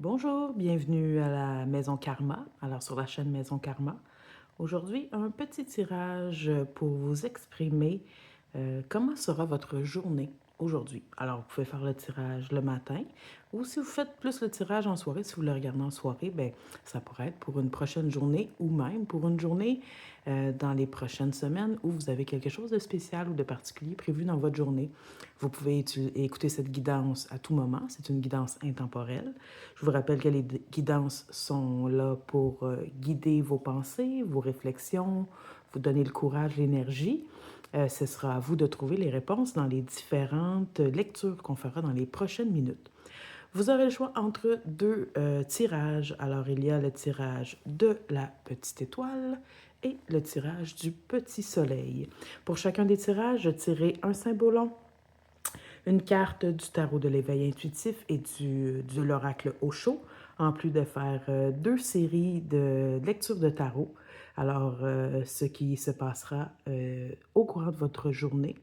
Bonjour, bienvenue à la Maison Karma, alors sur la chaîne Maison Karma. Aujourd'hui, un petit tirage pour vous exprimer comment sera votre journée aujourd'hui. Alors, vous pouvez faire le tirage le matin ou si vous faites plus le tirage en soirée, si vous le regardez en soirée, ben, ça pourrait être pour une prochaine journée ou même pour une journée dans les prochaines semaines où vous avez quelque chose de spécial ou de particulier prévu dans votre journée. Vous pouvez écouter cette guidance à tout moment. C'est une guidance intemporelle. Je vous rappelle que les guidances sont là pour guider vos pensées, vos réflexions, vous donner le courage, l'énergie. Ce sera à vous de trouver les réponses dans les différentes lectures qu'on fera dans les prochaines minutes. Vous aurez le choix entre deux tirages. Alors, il y a le tirage de la petite étoile et le tirage du petit soleil. Pour chacun des tirages, je tirerai un symbolon, une carte du tarot de l'éveil intuitif et de l'oracle Osho, en plus de faire deux séries de lectures de tarot. Alors, ce qui se passera au courant de votre journée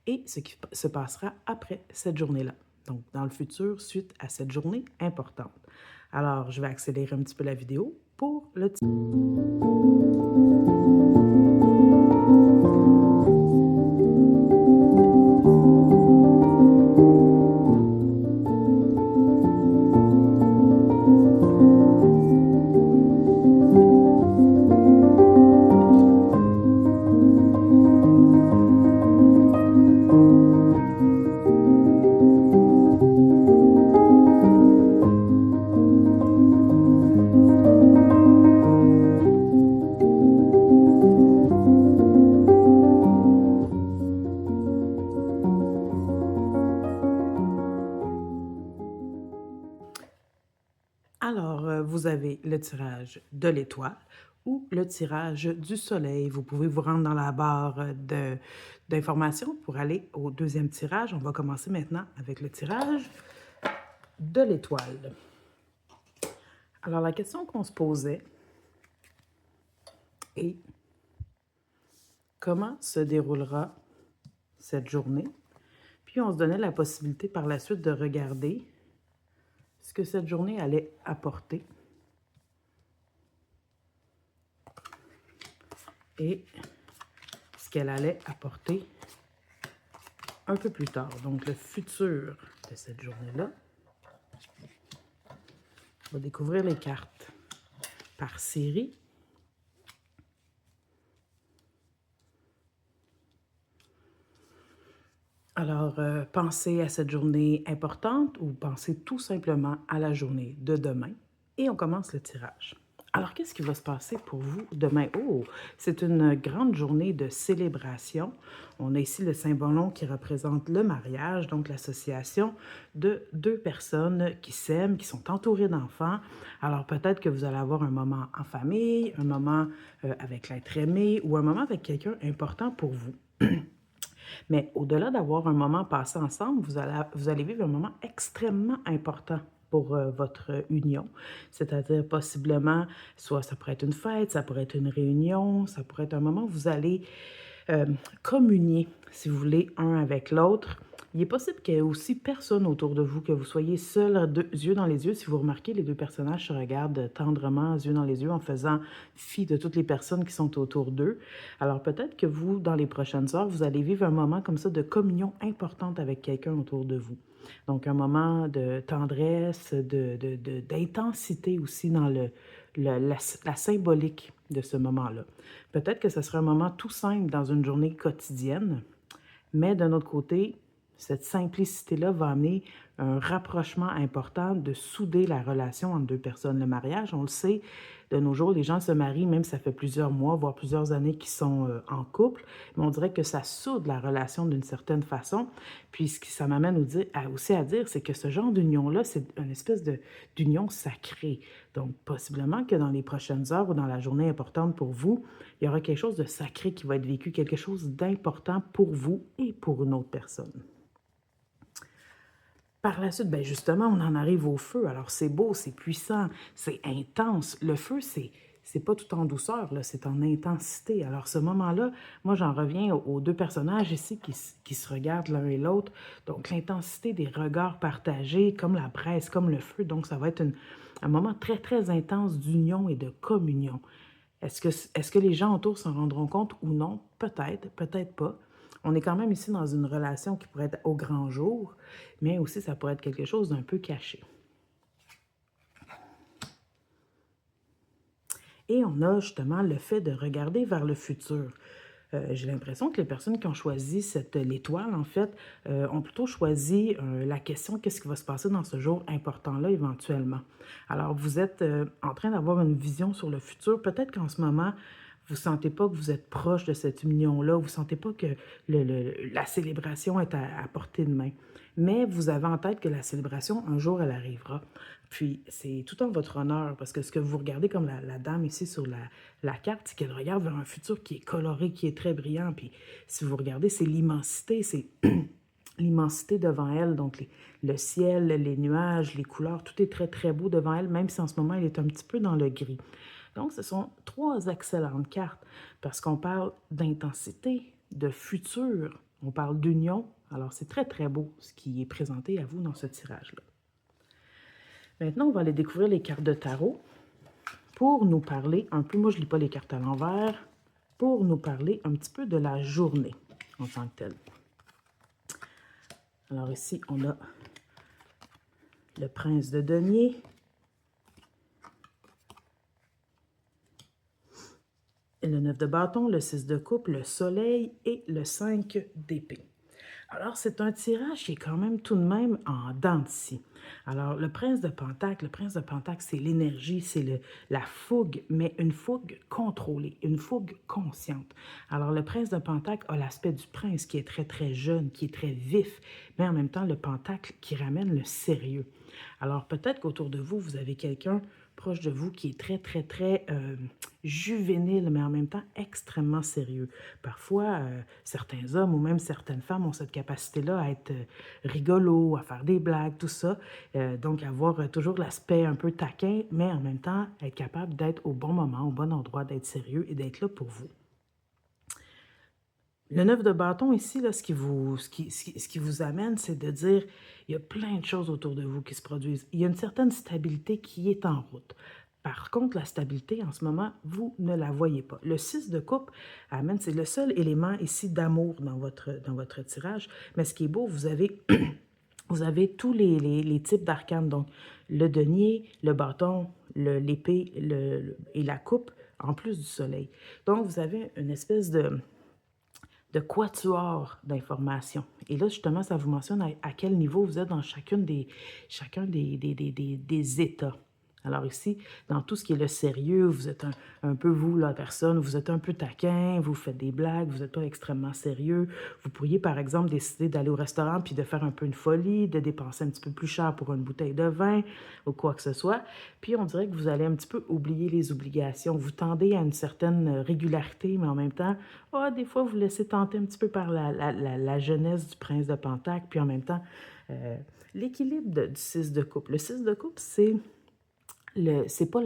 et ce qui se passera après cette journée-là. Donc, dans le futur, suite à cette journée importante. Alors, je vais accélérer un petit peu la vidéo pour le... Alors, vous avez le tirage de l'étoile ou le tirage du soleil. Vous pouvez vous rendre dans la barre d'informations pour aller au deuxième tirage. On va commencer maintenant avec le tirage de l'étoile. Alors, la question qu'on se posait est comment se déroulera cette journée? Puis, on se donnait la possibilité par la suite de regarder ce que cette journée allait apporter et ce qu'elle allait apporter un peu plus tard. Donc, le futur de cette journée-là. On va découvrir les cartes par série. Alors, pensez à cette journée importante ou pensez tout simplement à la journée de demain. Et on commence le tirage. Alors, qu'est-ce qui va se passer pour vous demain? Oh, c'est une grande journée de célébration. On a ici le symbolon qui représente le mariage, donc l'association de deux personnes qui s'aiment, qui sont entourées d'enfants. Alors, peut-être que vous allez avoir un moment en famille, un moment avec l'être aimé ou un moment avec quelqu'un important pour vous. Mais au-delà d'avoir un moment passé ensemble, vous allez vivre un moment extrêmement important pour votre union, c'est-à-dire possiblement, soit ça pourrait être une fête, ça pourrait être une réunion, ça pourrait être un moment où vous allez euh, communier, si vous voulez, un avec l'autre. Il est possible qu'il y ait aussi personne autour de vous, que vous soyez seul, deux yeux dans les yeux. Si vous remarquez, les deux personnages se regardent tendrement, yeux dans les yeux, en faisant fi de toutes les personnes qui sont autour d'eux. Alors peut-être que vous, dans les prochaines heures, vous allez vivre un moment comme ça de communion importante avec quelqu'un autour de vous. Donc un moment de tendresse, d'intensité aussi dans la symbolique de ce moment-là. Peut-être que ce sera un moment tout simple dans une journée quotidienne, mais d'un autre côté, cette simplicité-là va amener un rapprochement important de souder la relation entre deux personnes. Le mariage, on le sait, de nos jours, les gens se marient, même si ça fait plusieurs mois, voire plusieurs années qu'ils sont en couple, mais on dirait que ça soude la relation d'une certaine façon. Puis ce qui ça m'amène aussi à dire, c'est que ce genre d'union-là, c'est une espèce d'union sacrée. Donc, possiblement que dans les prochaines heures ou dans la journée importante pour vous, il y aura quelque chose de sacré qui va être vécu, quelque chose d'important pour vous et pour une autre personne. Par la suite, ben justement, on en arrive au feu. Alors, c'est beau, c'est puissant, c'est intense. Le feu, c'est pas tout en douceur, là, c'est en intensité. Alors, ce moment-là, moi, j'en reviens aux deux personnages ici qui se regardent l'un et l'autre. Donc, l'intensité des regards partagés, comme la braise, comme le feu. Donc, ça va être un moment très, très intense d'union et de communion. Est-ce que les gens autour s'en rendront compte ou non? Peut-être, peut-être pas. On est quand même ici dans une relation qui pourrait être au grand jour, mais aussi ça pourrait être quelque chose d'un peu caché. Et on a justement le fait de regarder vers le futur. J'ai l'impression que les personnes qui ont choisi l'étoile, en fait, ont plutôt choisi la question qu'est-ce qui va se passer dans ce jour important-là éventuellement. Alors, vous êtes en train d'avoir une vision sur le futur. Peut-être qu'en ce moment, vous ne sentez pas que vous êtes proche de cette union-là, vous ne sentez pas que la célébration est à portée de main. Mais vous avez en tête que la célébration, un jour, elle arrivera. Puis, c'est tout en votre honneur, parce que ce que vous regardez comme la dame ici sur la carte, c'est qu'elle regarde vers un futur qui est coloré, qui est très brillant. Puis, si vous regardez, c'est l'immensité, c'est l'immensité devant elle. Donc, le ciel, les nuages, les couleurs, tout est très, très beau devant elle, même si en ce moment, elle est un petit peu dans le gris. Donc, ce sont trois excellentes cartes, parce qu'on parle d'intensité, de futur, on parle d'union. Alors, c'est très, très beau ce qui est présenté à vous dans ce tirage-là. Maintenant, on va aller découvrir les cartes de tarot pour nous parler un peu, moi je ne lis pas les cartes à l'envers, pour nous parler un petit peu de la journée en tant que telle. Alors ici, on a le prince de denier, le 9 de bâton, le 6 de coupe, le soleil et le 5 d'épée. Alors, c'est un tirage qui est quand même tout de même en dents de scie. Alors, le prince de Pentacle, c'est l'énergie, c'est la fougue, mais une fougue contrôlée, une fougue consciente. Alors, le prince de Pentacle a l'aspect du prince qui est très, très jeune, qui est très vif, mais en même temps, le Pentacle qui ramène le sérieux. Alors, peut-être qu'autour de vous, vous avez quelqu'un proche de vous qui est très, très, très juvénile, mais en même temps extrêmement sérieux. Parfois, certains hommes ou même certaines femmes ont cette capacité-là à être rigolo, à faire des blagues, tout ça. Donc, avoir toujours l'aspect un peu taquin, mais en même temps, être capable d'être au bon moment, au bon endroit, d'être sérieux et d'être là pour vous. Le 9 de bâton ici, là, ce qui vous amène, c'est de dire, il y a plein de choses autour de vous qui se produisent. Il y a une certaine stabilité qui est en route. Par contre, la stabilité, en ce moment, vous ne la voyez pas. Le 6 de coupe amène, c'est le seul élément ici d'amour dans votre tirage. Mais ce qui est beau, vous avez, vous avez tous les types d'arcanes. Donc, le denier, le bâton, l'épée et la coupe, en plus du soleil. Donc, vous avez une espèce de quatuor d'informations. Et là, justement, ça vous mentionne à quel niveau vous êtes dans chacun des états. Alors ici, dans tout ce qui est le sérieux, vous êtes un peu vous, la personne, vous êtes un peu taquin, vous faites des blagues, vous n'êtes pas extrêmement sérieux. Vous pourriez, par exemple, décider d'aller au restaurant puis de faire un peu une folie, de dépenser un petit peu plus cher pour une bouteille de vin ou quoi que ce soit. Puis on dirait que vous allez un petit peu oublier les obligations. Vous tendez à une certaine régularité, mais en même temps, des fois, vous laissez tenter un petit peu par la jeunesse du prince de Pentacle, puis en même temps, l'équilibre du 6 de coupe. Le 6 de coupe, c'est pas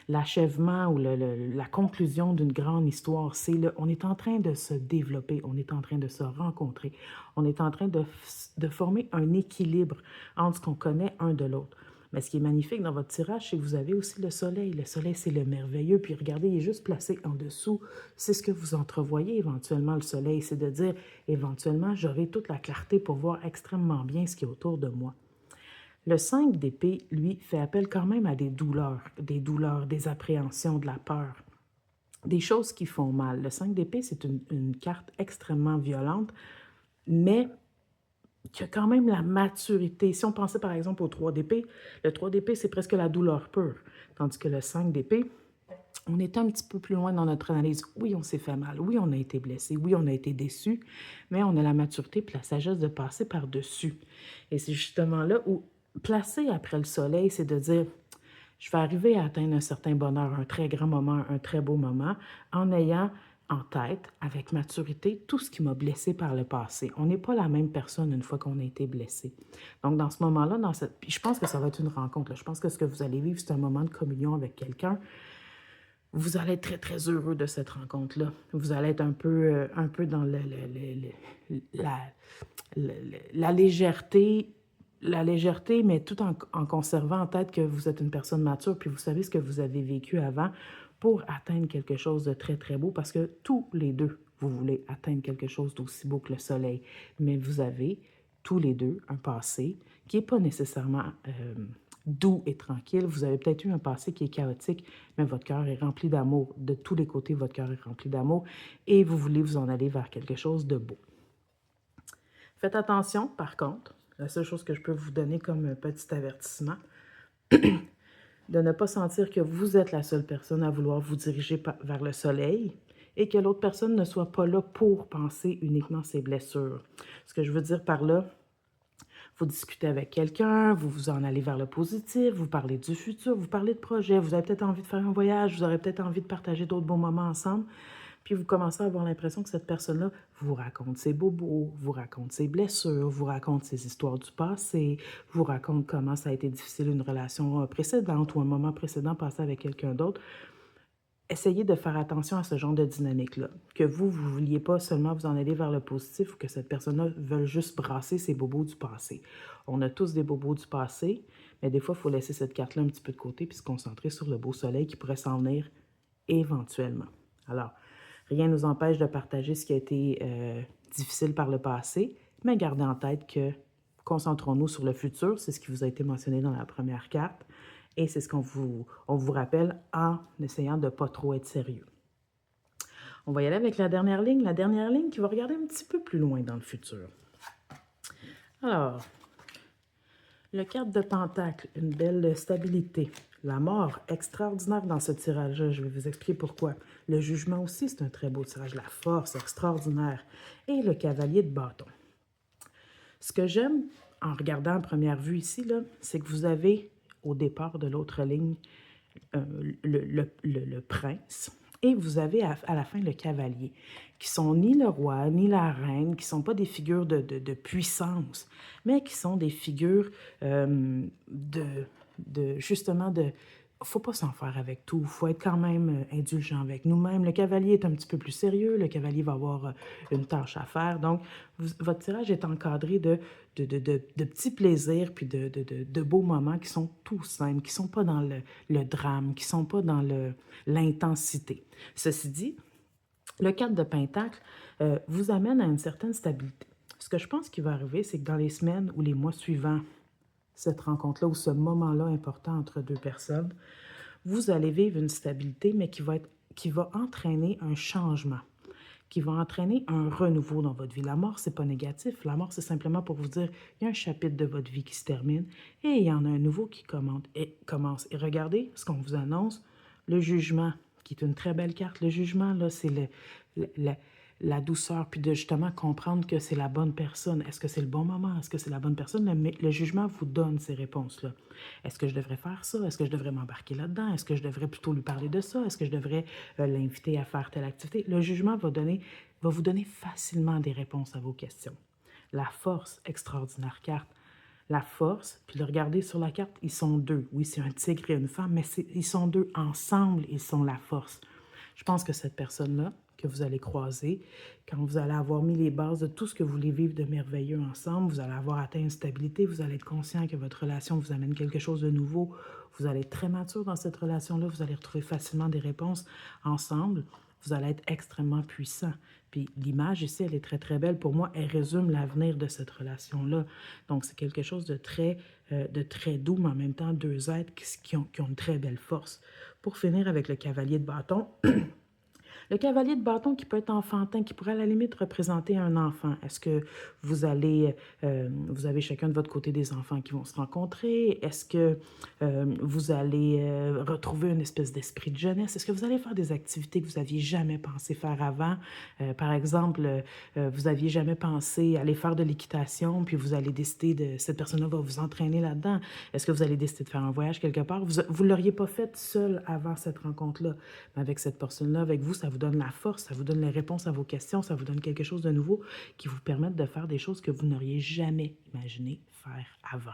l'achèvement ou la conclusion d'une grande histoire. On est en train de se développer, on est en train de se rencontrer, on est en train de former un équilibre entre ce qu'on connaît un de l'autre. Mais ce qui est magnifique dans votre tirage, c'est que vous avez aussi le soleil. Le soleil, c'est le merveilleux. Puis regardez, il est juste placé en dessous. C'est ce que vous entrevoyez éventuellement, le soleil. C'est de dire, éventuellement, j'aurai toute la clarté pour voir extrêmement bien ce qui est autour de moi. Le 5 d'épée, lui, fait appel quand même à des douleurs, des appréhensions, de la peur, des choses qui font mal. Le 5 d'épée, c'est une carte extrêmement violente, mais qui a quand même la maturité. Si on pensait par exemple au 3 d'épée, le 3 d'épée, c'est presque la douleur pure, tandis que le 5 d'épée, on est un petit peu plus loin dans notre analyse. Oui, on s'est fait mal. Oui, on a été blessé. Oui, on a été déçu. Mais on a la maturité et la sagesse de passer par-dessus. Et c'est justement là où, placer après le soleil, c'est de dire, je vais arriver à atteindre un certain bonheur, un très grand moment, un très beau moment, en ayant en tête, avec maturité, tout ce qui m'a blessé par le passé. On n'est pas la même personne une fois qu'on a été blessé. Donc, dans ce moment-là, puis je pense que ça va être une rencontre. Là. Je pense que ce que vous allez vivre, c'est un moment de communion avec quelqu'un. Vous allez être très, très heureux de cette rencontre-là. Vous allez être un peu dans la, la légèreté, mais tout en conservant en tête que vous êtes une personne mature, puis vous savez ce que vous avez vécu avant pour atteindre quelque chose de très, très beau, parce que tous les deux, vous voulez atteindre quelque chose d'aussi beau que le soleil. Mais vous avez tous les deux un passé qui n'est pas nécessairement doux et tranquille. Vous avez peut-être eu un passé qui est chaotique, mais votre cœur est rempli d'amour. De tous les côtés, votre cœur est rempli d'amour et vous voulez vous en aller vers quelque chose de beau. Faites attention, par contre, la seule chose que je peux vous donner comme un petit avertissement, de ne pas sentir que vous êtes la seule personne à vouloir vous diriger vers le soleil et que l'autre personne ne soit pas là pour penser uniquement ses blessures. Ce que je veux dire par là, vous discutez avec quelqu'un, vous vous en allez vers le positif, vous parlez du futur, vous parlez de projet, vous avez peut-être envie de faire un voyage, vous aurez peut-être envie de partager d'autres bons moments ensemble, puis vous commencez à avoir l'impression que cette personne-là vous raconte ses bobos, vous raconte ses blessures, vous raconte ses histoires du passé, vous raconte comment ça a été difficile une relation précédente ou un moment précédent passé avec quelqu'un d'autre. Essayez de faire attention à ce genre de dynamique-là. Que vous ne vouliez pas seulement vous en aller vers le positif ou que cette personne-là veuille juste brasser ses bobos du passé. On a tous des bobos du passé, mais des fois, il faut laisser cette carte-là un petit peu de côté puis se concentrer sur le beau soleil qui pourrait s'en venir éventuellement. Alors, rien ne nous empêche de partager ce qui a été difficile par le passé, mais gardez en tête que concentrons-nous sur le futur, c'est ce qui vous a été mentionné dans la première carte. Et c'est ce qu'on vous rappelle en essayant de ne pas trop être sérieux. On va y aller avec la dernière ligne qui va regarder un petit peu plus loin dans le futur. Alors, le 4 de Pentacle, une belle stabilité. La mort, extraordinaire dans ce tirage-là, je vais vous expliquer pourquoi. Le jugement aussi, c'est un très beau tirage. La force, extraordinaire. Et le cavalier de bâton. Ce que j'aime en regardant en première vue ici, c'est que vous avez au départ de l'autre ligne le prince et vous avez à la fin le cavalier, qui sont ni le roi ni la reine, qui ne sont pas des figures de puissance, mais qui sont des figures justement de... Faut pas s'en faire avec tout. Faut être quand même indulgent avec nous-mêmes. Le cavalier est un petit peu plus sérieux. Le cavalier va avoir une tâche à faire. Donc, votre tirage est encadré de petits plaisirs puis de beaux moments qui sont tout simples, qui ne sont pas dans le drame, qui ne sont pas dans l'intensité. Ceci dit, le 4 de Pentacle vous amène à une certaine stabilité. Ce que je pense qui va arriver, c'est que dans les semaines ou les mois suivants, cette rencontre-là ou ce moment-là important entre deux personnes, vous allez vivre une stabilité, mais qui va entraîner un changement, qui va entraîner un renouveau dans votre vie. La mort, c'est pas négatif. La mort, c'est simplement pour vous dire, il y a un chapitre de votre vie qui se termine et il y en a un nouveau qui commence. Et regardez ce qu'on vous annonce, le jugement, qui est une très belle carte. Le jugement, là, c'est la douceur, puis de justement comprendre que c'est la bonne personne. Est-ce que c'est le bon moment? Est-ce que c'est la bonne personne? Le jugement vous donne ces réponses-là. Est-ce que je devrais faire ça? Est-ce que je devrais m'embarquer là-dedans? Est-ce que je devrais plutôt lui parler de ça? Est-ce que je devrais l'inviter à faire telle activité? Le jugement va vous donner facilement des réponses à vos questions. La force, extraordinaire carte. La force, puis de regarder sur la carte, ils sont deux. Oui, c'est un tigre et une femme, mais ils sont deux ensemble, ils sont la force. Je pense que cette personne-là, que vous allez croiser, quand vous allez avoir mis les bases de tout ce que vous voulez vivre de merveilleux ensemble, vous allez avoir atteint une stabilité, vous allez être conscient que votre relation vous amène quelque chose de nouveau, vous allez être très mature dans cette relation-là, vous allez retrouver facilement des réponses ensemble, vous allez être extrêmement puissant. Puis l'image ici, elle est très, très belle. Pour moi, elle résume l'avenir de cette relation-là. Donc, c'est quelque chose de très doux, mais en même temps, deux êtres qui ont une très belle force. Pour finir avec le cavalier de bâton, le cavalier de bâton qui peut être enfantin, qui pourrait à la limite représenter un enfant. Est-ce que vous avez chacun de votre côté des enfants qui vont se rencontrer? Est-ce que vous allez retrouver une espèce d'esprit de jeunesse? Est-ce que vous allez faire des activités que vous n'aviez jamais pensé faire avant? Par exemple, vous n'aviez jamais pensé aller faire de l'équitation, puis vous allez décider cette personne-là va vous entraîner là-dedans. Est-ce que vous allez décider de faire un voyage quelque part? Vous ne l'auriez pas fait seul avant cette rencontre-là. Mais avec cette personne-là, avec vous, ça vous donne la force, ça vous donne les réponses à vos questions, ça vous donne quelque chose de nouveau qui vous permet de faire des choses que vous n'auriez jamais imaginé faire avant.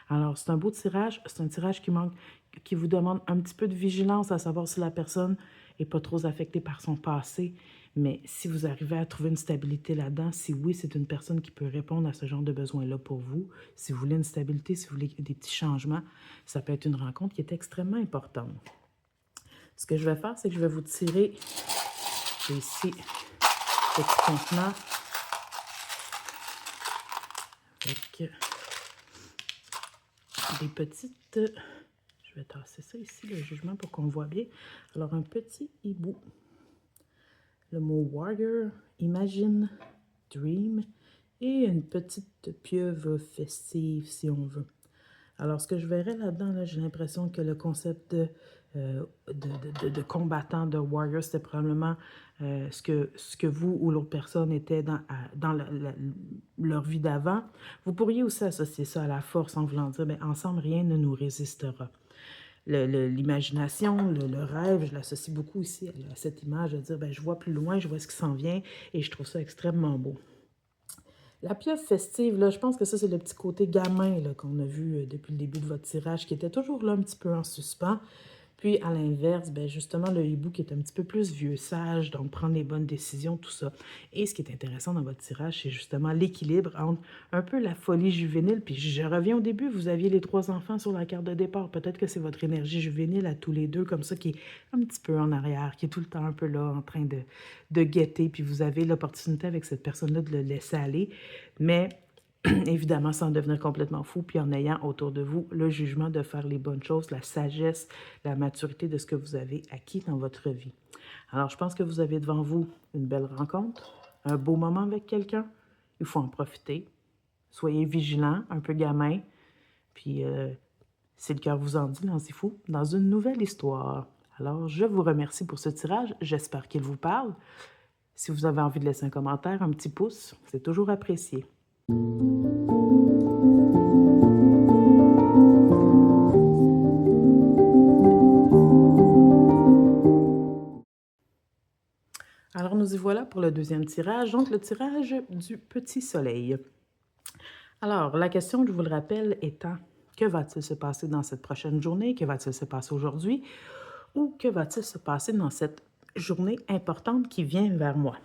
Alors, c'est un beau tirage. C'est un tirage qui vous demande un petit peu de vigilance à savoir si la personne n'est pas trop affectée par son passé. Mais si vous arrivez à trouver une stabilité là-dedans, si oui, c'est une personne qui peut répondre à ce genre de besoin-là pour vous, si vous voulez une stabilité, si vous voulez des petits changements, ça peut être une rencontre qui est extrêmement importante. Ce que je vais faire, c'est que je vais vous tirer, j'ai ici, petit contenant avec des petites... Je vais tasser ça ici, le jugement, pour qu'on voit bien. Alors, un petit hibou. Le mot Warrior, Imagine, Dream et une petite pieuvre festive, si on veut. Alors, ce que je verrais là-dedans, là, j'ai l'impression que le concept de combattant, de warrior, c'était probablement ce que vous ou l'autre personne était dans leur vie d'avant. Vous pourriez aussi associer ça à la force en voulant dire, bien, ensemble, rien ne nous résistera. L'imagination, le rêve, je l'associe beaucoup ici à cette image de dire, bien, je vois plus loin, je vois ce qui s'en vient et je trouve ça extrêmement beau. La pieuvre festive, là, je pense que ça, c'est le petit côté gamin qu'on a vu depuis le début de votre tirage, qui était toujours là un petit peu en suspens. Puis, à l'inverse, ben justement, le hibou qui est un petit peu plus vieux sage, donc prendre les bonnes décisions, tout ça. Et ce qui est intéressant dans votre tirage, c'est justement l'équilibre entre un peu la folie juvénile. Puis, je reviens au début, vous aviez les 3 enfants sur la carte de départ. Peut-être que c'est votre énergie juvénile à tous les deux, comme ça, qui est un petit peu en arrière, qui est tout le temps un peu là, en train de guetter. Puis, vous avez l'opportunité avec cette personne-là de le laisser aller. Mais évidemment, sans devenir complètement fou, puis en ayant autour de vous le jugement de faire les bonnes choses, la sagesse, la maturité de ce que vous avez acquis dans votre vie. Alors, je pense que vous avez devant vous une belle rencontre, un beau moment avec quelqu'un. Il faut en profiter. Soyez vigilants, un peu gamin. Puis, si le cœur vous en dit, lancez-vous dans une nouvelle histoire. Alors, je vous remercie pour ce tirage. J'espère qu'il vous parle. Si vous avez envie de laisser un commentaire, un petit pouce, c'est toujours apprécié. Alors, nous y voilà pour le deuxième tirage, donc le tirage du petit soleil. Alors, la question, je vous le rappelle, étant, que va-t-il se passer dans cette prochaine journée? Que va-t-il se passer aujourd'hui? Ou que va-t-il se passer dans cette journée importante qui vient vers moi?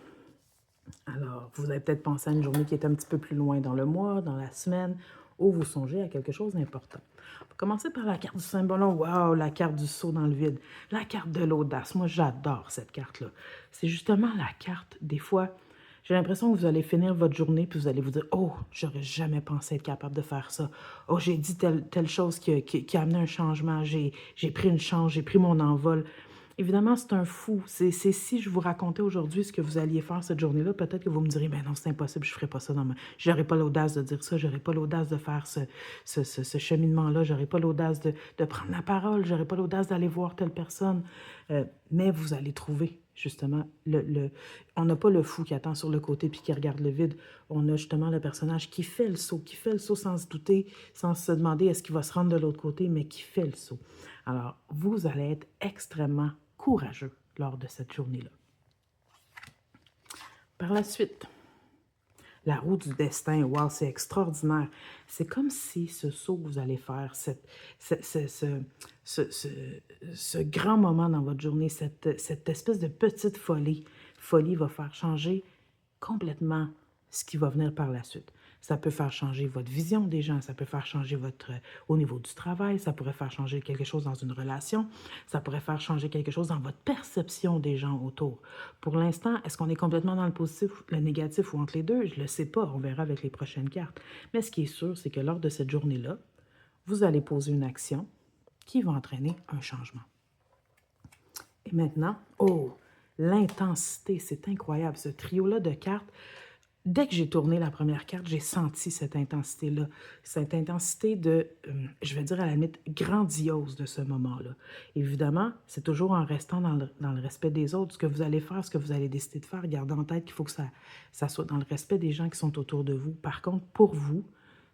Alors, vous avez peut-être pensé à une journée qui est un petit peu plus loin dans le mois, dans la semaine, ou vous songez à quelque chose d'important. On va commencer par la carte du symbole. Wow, la carte du saut dans le vide. La carte de l'audace. Moi, j'adore cette carte-là. C'est justement la carte, des fois, j'ai l'impression que vous allez finir votre journée puis vous allez vous dire, oh, j'aurais jamais pensé être capable de faire ça. Oh, j'ai dit telle chose qui a amené un changement. J'ai pris une chance, j'ai pris mon envol. Évidemment, c'est un fou. C'est si je vous racontais aujourd'hui ce que vous alliez faire cette journée-là, peut-être que vous me diriez, ben non, c'est impossible, je ne ferai pas ça j'aurais pas l'audace de dire ça, j'aurais pas l'audace de faire ce cheminement-là, j'aurais pas l'audace de prendre la parole, j'aurais pas l'audace d'aller voir telle personne. Mais vous allez trouver, justement, on n'a pas le fou qui attend sur le côté puis qui regarde le vide. On a justement le personnage qui fait le saut sans se douter, sans se demander est-ce qu'il va se rendre de l'autre côté, mais qui fait le saut. Alors, vous allez être extrêmement courageux lors de cette journée-là. Par la suite, la roue du destin, wow, c'est extraordinaire. C'est comme si ce saut que vous allez faire, ce grand moment dans votre journée, cette espèce de petite folie va faire changer complètement ce qui va venir par la suite. Ça peut faire changer votre vision des gens, ça peut faire changer au niveau du travail, ça pourrait faire changer quelque chose dans une relation, ça pourrait faire changer quelque chose dans votre perception des gens autour. Pour l'instant, est-ce qu'on est complètement dans le positif, le négatif ou entre les deux? Je ne le sais pas, on verra avec les prochaines cartes. Mais ce qui est sûr, c'est que lors de cette journée-là, vous allez poser une action qui va entraîner un changement. Et maintenant, oh, l'intensité, c'est incroyable, ce trio-là de cartes. Dès que j'ai tourné la première carte, j'ai senti cette intensité-là. Cette intensité je vais dire à la limite, grandiose de ce moment-là. Évidemment, c'est toujours en restant dans le respect des autres. Ce que vous allez faire, ce que vous allez décider de faire, gardez en tête qu'il faut que ça soit dans le respect des gens qui sont autour de vous. Par contre, pour vous,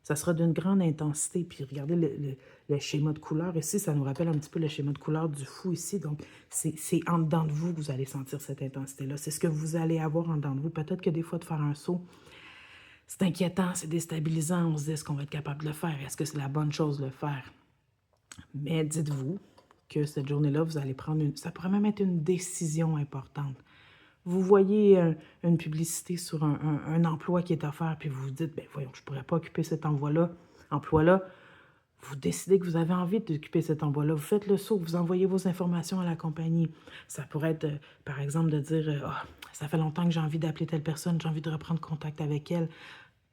ça sera d'une grande intensité. Puis regardez le schéma de couleur ici, ça nous rappelle un petit peu le schéma de couleur du fou ici. Donc, c'est en dedans de vous que vous allez sentir cette intensité-là. C'est ce que vous allez avoir en dedans de vous. Peut-être que des fois, de faire un saut, C'est inquiétant, c'est déstabilisant. On se dit, est-ce qu'on va être capable de le faire? Est-ce que c'est la bonne chose de le faire? Mais dites-vous que cette journée-là, vous allez prendre ça pourrait même être une décision importante. Vous voyez une publicité sur un emploi qui est offert, puis vous vous dites, ben voyons, je ne pourrais pas occuper cet emploi-là. Vous décidez que vous avez envie d'occuper cet emploi-là. Vous faites le saut, vous envoyez vos informations à la compagnie. Ça pourrait être, par exemple, de dire, ah, ça fait longtemps que j'ai envie d'appeler telle personne, j'ai envie de reprendre contact avec elle.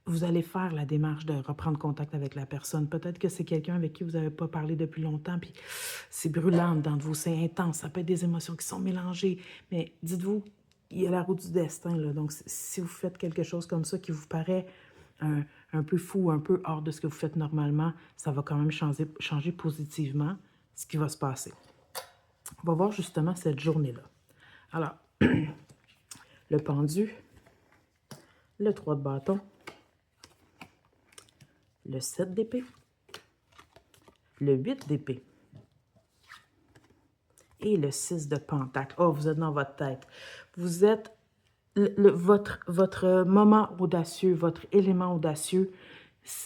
Vous allez faire la démarche de reprendre contact avec la personne. Peut-être que c'est quelqu'un avec qui vous n'avez pas parlé depuis longtemps, puis c'est brûlant dans vous, c'est intense, ça peut être des émotions qui sont mélangées. Mais dites-vous, il y a la roue du destin, là. Donc, si vous faites quelque chose comme ça qui vous paraît un peu fou, un peu hors de ce que vous faites normalement, ça va quand même changer positivement ce qui va se passer. On va voir justement cette journée-là. Alors, le pendu, le 3 de bâton, le 7 d'épée, le 8 d'épée et le 6 de pentacle. Oh, vous êtes dans votre tête. Vous êtes votre moment audacieux, votre élément audacieux.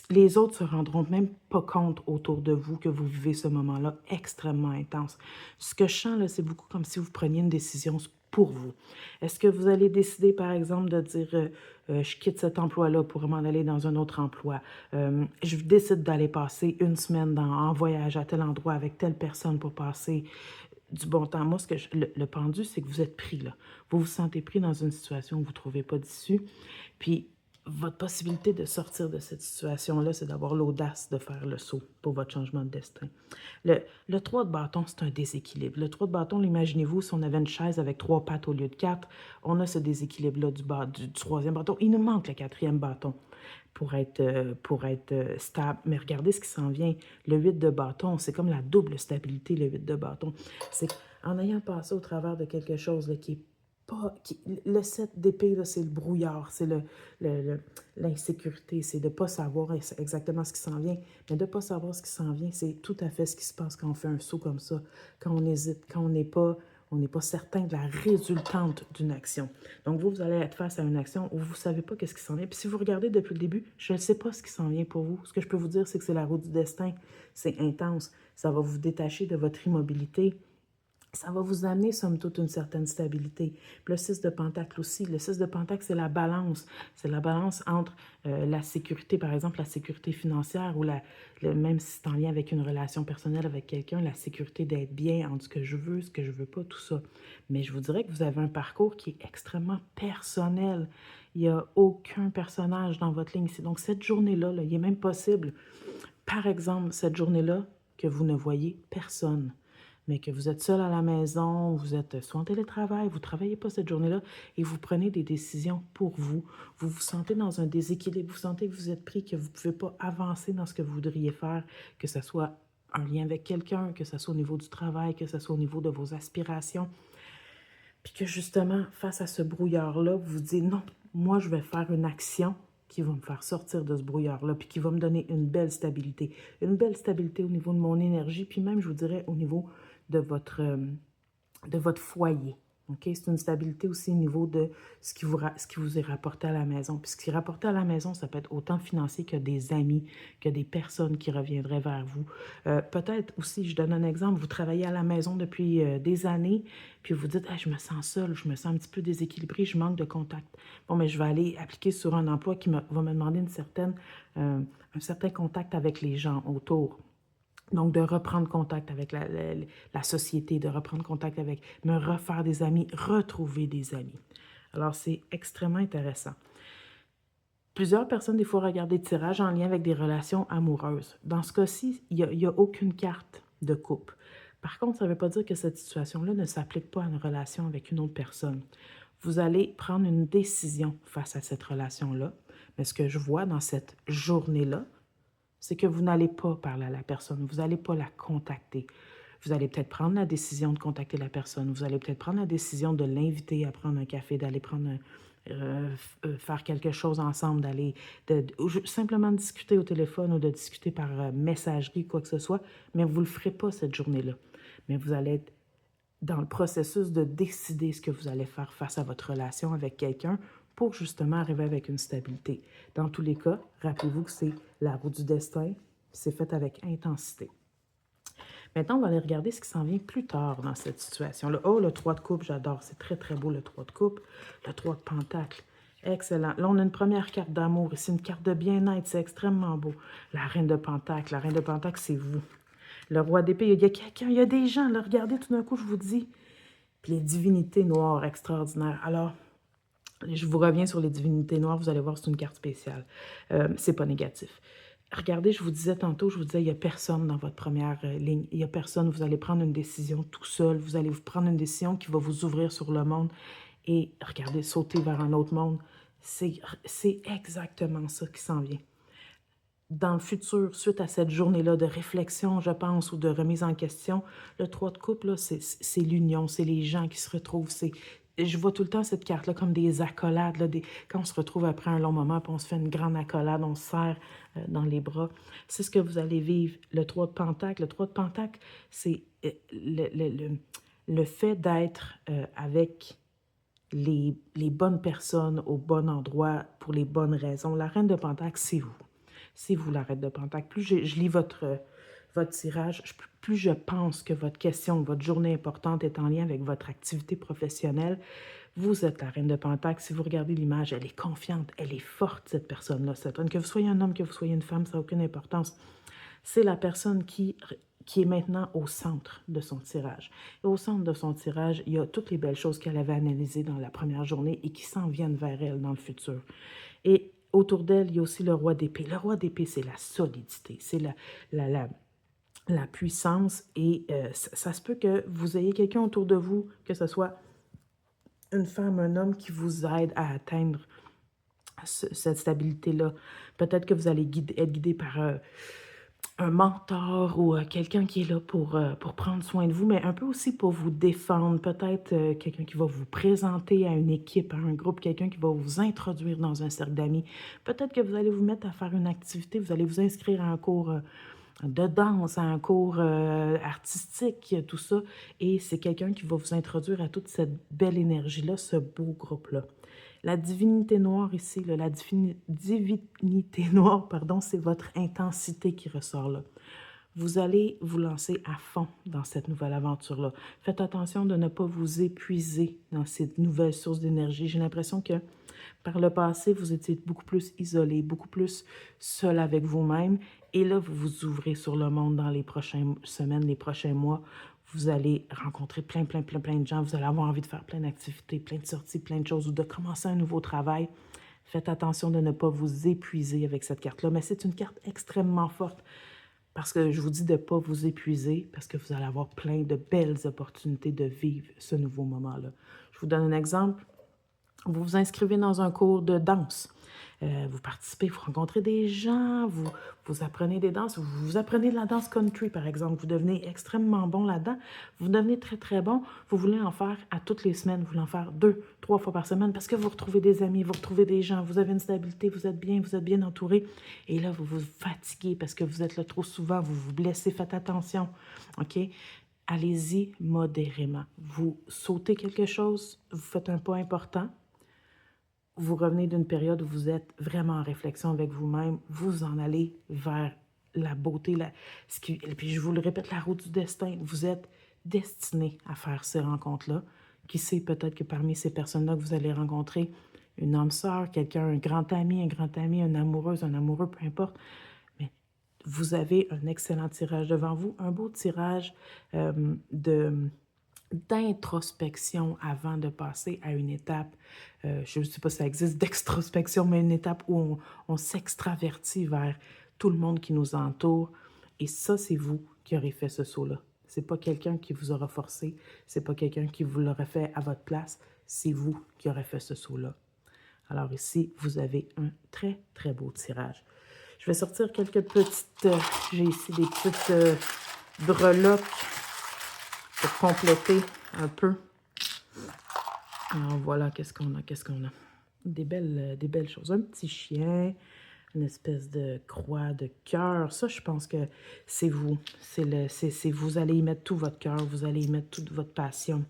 Les autres ne se rendront même pas compte autour de vous que vous vivez ce moment-là extrêmement intense. Ce que je sens, là, c'est beaucoup comme si vous preniez une décision pour vous. Est-ce que vous allez décider, par exemple, de dire je quitte cet emploi-là pour m'en aller dans un autre emploi. Je décide d'aller passer une semaine en voyage à tel endroit avec telle personne pour passer du bon temps. Moi, le pendu, c'est que vous êtes pris, là. Vous vous sentez pris dans une situation où vous ne trouvez pas d'issue. Puis, votre possibilité de sortir de cette situation-là, c'est d'avoir l'audace de faire le saut pour votre changement de destin. Le 3 de bâton, c'est un déséquilibre. Le 3 de bâton, imaginez-vous, si on avait une chaise avec 3 pattes au lieu de 4, on a ce déséquilibre-là du troisième bâton. Il nous manque le quatrième bâton pour être stable. Mais regardez ce qui s'en vient. Le 8 de bâton, c'est comme la double stabilité, le 8 de bâton. C'est qu'en ayant passé au travers de quelque chose là, qui est pas... le 7 d'épée, c'est le brouillard, c'est l'insécurité, c'est de ne pas savoir exactement ce qui s'en vient. Mais de ne pas savoir ce qui s'en vient, c'est tout à fait ce qui se passe quand on fait un saut comme ça, quand on hésite, quand on n'est pas certain de la résultante d'une action. Donc, vous allez être face à une action où vous ne savez pas qu'est-ce qui s'en vient. Puis si vous regardez depuis le début, je ne sais pas ce qui s'en vient pour vous. Ce que je peux vous dire, c'est que c'est la roue du destin. C'est intense. Ça va vous détacher de votre immobilité. Ça va vous amener, somme toute, une certaine stabilité. Puis le 6 de pentacle aussi. Le 6 de pentacle, c'est la balance. C'est la balance entre la sécurité, par exemple, la sécurité financière ou même si c'est en lien avec une relation personnelle avec quelqu'un, la sécurité d'être bien entre ce que je veux pas, tout ça. Mais je vous dirais que vous avez un parcours qui est extrêmement personnel. Il n'y a aucun personnage dans votre ligne. Donc, cette journée-là, là, il est même possible, par exemple, cette journée-là, que vous ne voyez personne, mais que vous êtes seul à la maison, vous êtes soit en télétravail, vous ne travaillez pas cette journée-là et vous prenez des décisions pour vous. Vous vous sentez dans un déséquilibre, vous sentez que vous êtes pris, que vous ne pouvez pas avancer dans ce que vous voudriez faire, que ce soit un lien avec quelqu'un, que ce soit au niveau du travail, que ce soit au niveau de vos aspirations. Puis que justement, face à ce brouillard-là, vous vous dites non, moi je vais faire une action qui va me faire sortir de ce brouillard-là, puis qui va me donner une belle stabilité. Une belle stabilité au niveau de mon énergie, puis même, je vous dirais, au niveau de votre foyer. Okay? C'est une stabilité aussi au niveau de ce qui vous est rapporté à la maison. Puis ce qui est rapporté à la maison, ça peut être autant financier que des amis, que des personnes qui reviendraient vers vous. Peut-être aussi, je donne un exemple, vous travaillez à la maison depuis des années, puis vous dites je me sens seule, je me sens un petit peu déséquilibrée, je manque de contact. Bon, mais je vais aller appliquer sur un emploi qui va me demander un certain contact avec les gens autour. Donc, de reprendre contact avec la société, de reprendre contact avec, me refaire des amis, retrouver des amis. Alors, c'est extrêmement intéressant. Plusieurs personnes, des fois, regardent des tirages en lien avec des relations amoureuses. Dans ce cas-ci, il n'y a aucune carte de couple. Par contre, ça ne veut pas dire que cette situation-là ne s'applique pas à une relation avec une autre personne. Vous allez prendre une décision face à cette relation-là. Mais ce que je vois dans cette journée-là, c'est que vous n'allez pas parler à la personne, vous n'allez pas la contacter. Vous allez peut-être prendre la décision de contacter la personne, vous allez peut-être prendre la décision de l'inviter à prendre un café, d'aller faire quelque chose ensemble, simplement discuter au téléphone ou de discuter par messagerie, quoi que ce soit, mais vous ne le ferez pas cette journée-là. Mais vous allez être dans le processus de décider ce que vous allez faire face à votre relation avec quelqu'un pour justement arriver avec une stabilité. Dans tous les cas, rappelez-vous que c'est la roue du destin, c'est fait avec intensité. Maintenant, on va aller regarder ce qui s'en vient plus tard dans cette situation-là. Oh, le 3 de coupe, j'adore. C'est très, très beau, le 3 de coupe. Le 3 de pentacle. Excellent. Là, on a une première carte d'amour ici, une carte de bien-être. C'est extrêmement beau. La reine de pentacle. La reine de pentacle, c'est vous. Le roi d'épée, il y a quelqu'un, il y a des gens. Là, regardez, tout d'un coup, je vous dis. Puis les divinités noires extraordinaires. Alors, je vous reviens sur les divinités noires. Vous allez voir, c'est une carte spéciale. C'est pas négatif. Regardez, je vous disais tantôt, je vous disais, il n'y a personne dans votre première ligne. Il n'y a personne. Vous allez prendre une décision tout seul. Vous allez vous prendre une décision qui va vous ouvrir sur le monde. Et regardez, sauter vers un autre monde. C'est exactement ça qui s'en vient. Dans le futur, suite à cette journée-là de réflexion, je pense, ou de remise en question, le 3 de coupe, là, c'est l'union, c'est les gens qui se retrouvent. Je vois tout le temps cette carte-là comme des accolades, là, quand on se retrouve après un long moment, puis on se fait une grande accolade, on se serre dans les bras. C'est ce que vous allez vivre. Le 3 de pentacle, le 3 de pentacle, c'est le fait d'être avec les bonnes personnes au bon endroit pour les bonnes raisons. La reine de pentacle, c'est vous. C'est vous, la reine de pentacle. Plus je lis votre tirage, plus je pense que votre question, votre journée importante est en lien avec votre activité professionnelle. Vous êtes la reine de pentacle. Si vous regardez l'image, elle est confiante, elle est forte, cette personne-là. Que vous soyez un homme, que vous soyez une femme, ça n'a aucune importance. C'est la personne qui est maintenant au centre de son tirage. Et au centre de son tirage, il y a toutes les belles choses qu'elle avait analysées dans la première journée et qui s'en viennent vers elle dans le futur. Et autour d'elle, il y a aussi le roi d'épée. Le roi d'épée, c'est la solidité, c'est la puissance. Et ça se peut que vous ayez quelqu'un autour de vous, que ce soit une femme, un homme, qui vous aide à atteindre cette stabilité-là. Peut-être que vous allez être guidé par un mentor ou quelqu'un qui est là pour prendre soin de vous, mais un peu aussi pour vous défendre. Peut-être quelqu'un qui va vous présenter à une équipe, à un groupe, quelqu'un qui va vous introduire dans un cercle d'amis. Peut-être que vous allez vous mettre à faire une activité, vous allez vous inscrire à un cours de danse, à un cours artistique, tout ça. Et c'est quelqu'un qui va vous introduire à toute cette belle énergie-là, ce beau groupe-là. La divinité noire ici, là, la divinité noire, pardon, c'est votre intensité qui ressort là. Vous allez vous lancer à fond dans cette nouvelle aventure-là. Faites attention de ne pas vous épuiser dans cette nouvelle source d'énergie. J'ai l'impression que par le passé, vous étiez beaucoup plus isolé, beaucoup plus seul avec vous-même. Et là, vous vous ouvrez sur le monde dans les prochaines semaines, les prochains mois. Vous allez rencontrer plein de gens. Vous allez avoir envie de faire plein d'activités, plein de sorties, plein de choses ou de commencer un nouveau travail. Faites attention de ne pas vous épuiser avec cette carte-là. Mais c'est une carte extrêmement forte parce que je vous dis de ne pas vous épuiser parce que vous allez avoir plein de belles opportunités de vivre ce nouveau moment-là. Je vous donne un exemple. Vous vous inscrivez dans un cours de danse. Vous participez, vous rencontrez des gens, vous apprenez des danses, vous apprenez de la danse country, par exemple. Vous devenez extrêmement bon là-dedans. Vous devenez très bon. Vous voulez en faire à toutes les semaines. Vous voulez en faire 2, 3 fois par semaine parce que vous retrouvez des amis, vous retrouvez des gens, vous avez une stabilité, vous êtes bien entouré. Et là, vous vous fatiguez parce que vous êtes là trop souvent, vous vous blessez. Faites attention, OK? Allez-y modérément. Vous sautez quelque chose, vous faites un pas important, vous revenez d'une période où vous êtes vraiment en réflexion avec vous-même, vous en allez vers la beauté, et puis je vous le répète, la route du destin. Vous êtes destiné à faire ces rencontres-là. Qui sait, peut-être que parmi ces personnes-là que vous allez rencontrer, une âme sœur, quelqu'un, un grand ami, une amoureuse, un amoureux, peu importe. Mais vous avez un excellent tirage devant vous, un beau tirage d'introspection avant de passer à une étape, je ne sais pas si ça existe, d'extrospection, mais une étape où on s'extravertit vers tout le monde qui nous entoure. Et ça, c'est vous qui aurez fait ce saut-là. Ce n'est pas quelqu'un qui vous aura forcé, ce n'est pas quelqu'un qui vous l'aurait fait à votre place, c'est vous qui aurez fait ce saut-là. Alors ici, vous avez un très beau tirage. Je vais sortir quelques petites... j'ai ici des petites breloques pour compléter un peu. Alors voilà, qu'est-ce qu'on a? Des belles choses. Un petit chien, une espèce de croix de cœur. Ça, je pense que c'est vous. Vous allez y mettre tout votre cœur, vous allez y mettre toute votre passion.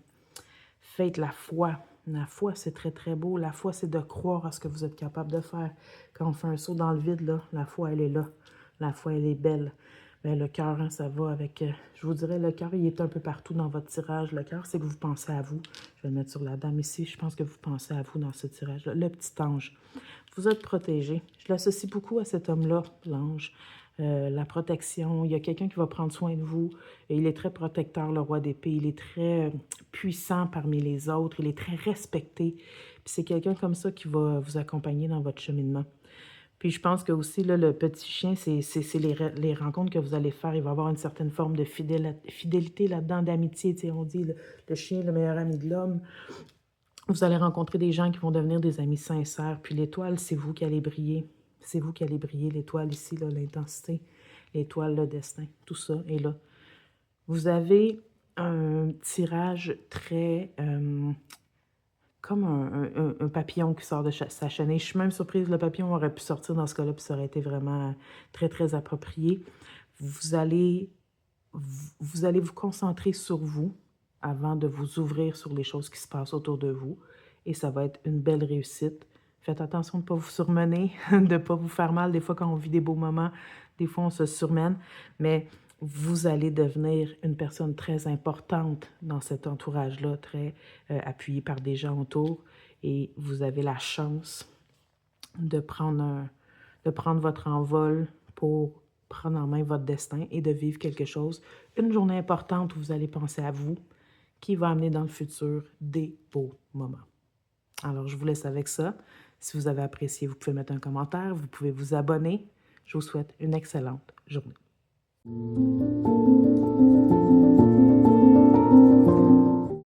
Faites la foi. La foi, c'est très, très beau. La foi, c'est de croire à ce que vous êtes capable de faire. Quand on fait un saut dans le vide, là, la foi, elle est là. La foi, elle est belle. Ben, le cœur, hein, ça va avec... je vous dirais, le cœur, il est un peu partout dans votre tirage. Le cœur, c'est que vous pensez à vous. Je vais le mettre sur la dame ici. Je pense que vous pensez à vous dans ce tirage-là. Le petit ange. Vous êtes protégé. Je l'associe beaucoup à cet homme-là, l'ange. La protection. Il y a quelqu'un qui va prendre soin de vous. Et il est très protecteur, le roi d'épée. Il est très puissant parmi les autres. Il est très respecté. Puis c'est quelqu'un comme ça qui va vous accompagner dans votre cheminement. Puis je pense que aussi, là, le petit chien, c'est les rencontres que vous allez faire. Il va y avoir une certaine forme de fidélité là-dedans, d'amitié. Tu sais, on dit le chien, le meilleur ami de l'homme. Vous allez rencontrer des gens qui vont devenir des amis sincères. Puis l'étoile, c'est vous qui allez briller. C'est vous qui allez briller. L'étoile ici, l'intensité, l'étoile, le destin, tout ça est là. Vous avez un tirage très... comme un papillon qui sort de sa chenille. Je suis même surprise, le papillon aurait pu sortir dans ce cas-là, puis ça aurait été vraiment très, très approprié. Vous allez vous concentrer sur vous avant de vous ouvrir sur les choses qui se passent autour de vous. Et ça va être une belle réussite. Faites attention de ne pas vous surmener, de ne pas vous faire mal. Des fois, quand on vit des beaux moments, des fois, on se surmène. Mais vous allez devenir une personne très importante dans cet entourage-là, très appuyée par des gens autour. Et vous avez la chance de prendre votre envol pour prendre en main votre destin et de vivre quelque chose, une journée importante où vous allez penser à vous, qui va amener dans le futur des beaux moments. Alors, je vous laisse avec ça. Si vous avez apprécié, vous pouvez mettre un commentaire, vous pouvez vous abonner. Je vous souhaite une excellente journée.